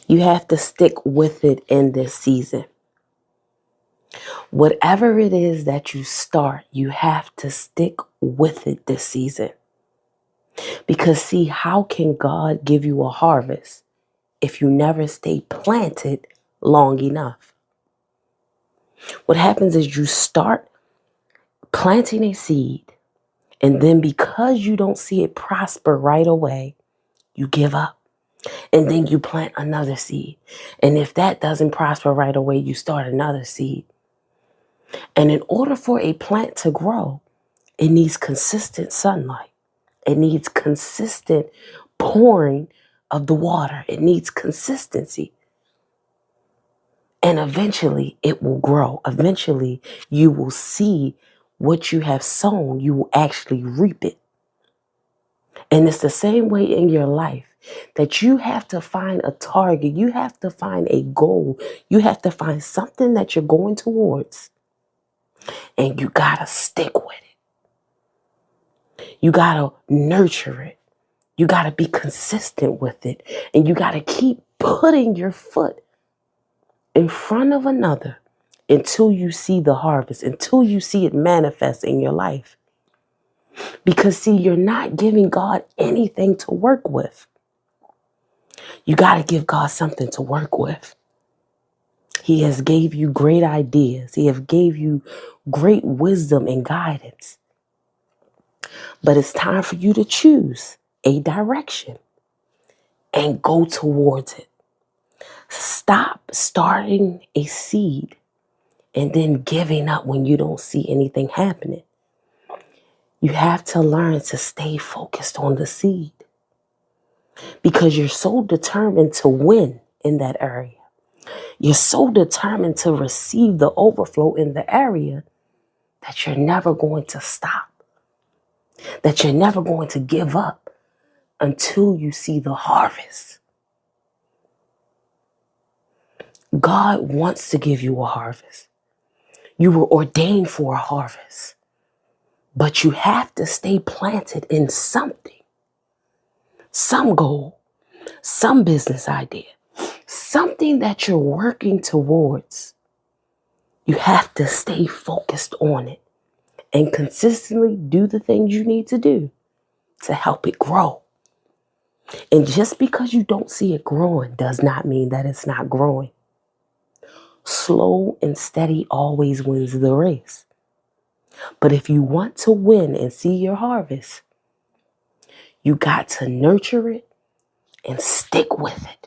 You have to stick with it in this season. Whatever it is that you start, you have to stick with it this season. Because see, how can God give you a harvest if you never stay planted long enough? What happens is you start planting a seed, and then because you don't see it prosper right away, you give up. And then you plant another seed. And if that doesn't prosper right away, you start another seed. And in order for a plant to grow, it needs consistent sunlight. It needs consistent pouring of the water. It needs consistency. And eventually it will grow. Eventually you will see what you have sown. You will actually reap it. And it's the same way in your life, that you have to find a target. You have to find a goal. You have to find something that you're going towards. And you got to stick with it. You got to nurture it. You got to be consistent with it. And you got to keep putting your foot in front of another until you see the harvest, until you see it manifest in your life. Because see, you're not giving God anything to work with. You got to give God something to work with. He has gave you great ideas. He has gave you great wisdom and guidance. But it's time for you to choose a direction and go towards it. Stop starting a seed and then giving up when you don't see anything happening. You have to learn to stay focused on the seed, because you're so determined to win in that area. You're so determined to receive the overflow in the area that you're never going to stop, that you're never going to give up until you see the harvest. God wants to give you a harvest. You were ordained for a harvest, but you have to stay planted in something, some goal, some business idea, something that you're working towards. You have to stay focused on it and consistently do the things you need to do to help it grow. And just because you don't see it growing does not mean that it's not growing. Slow and steady always wins the race. But if you want to win and see your harvest, you got to nurture it and stick with it.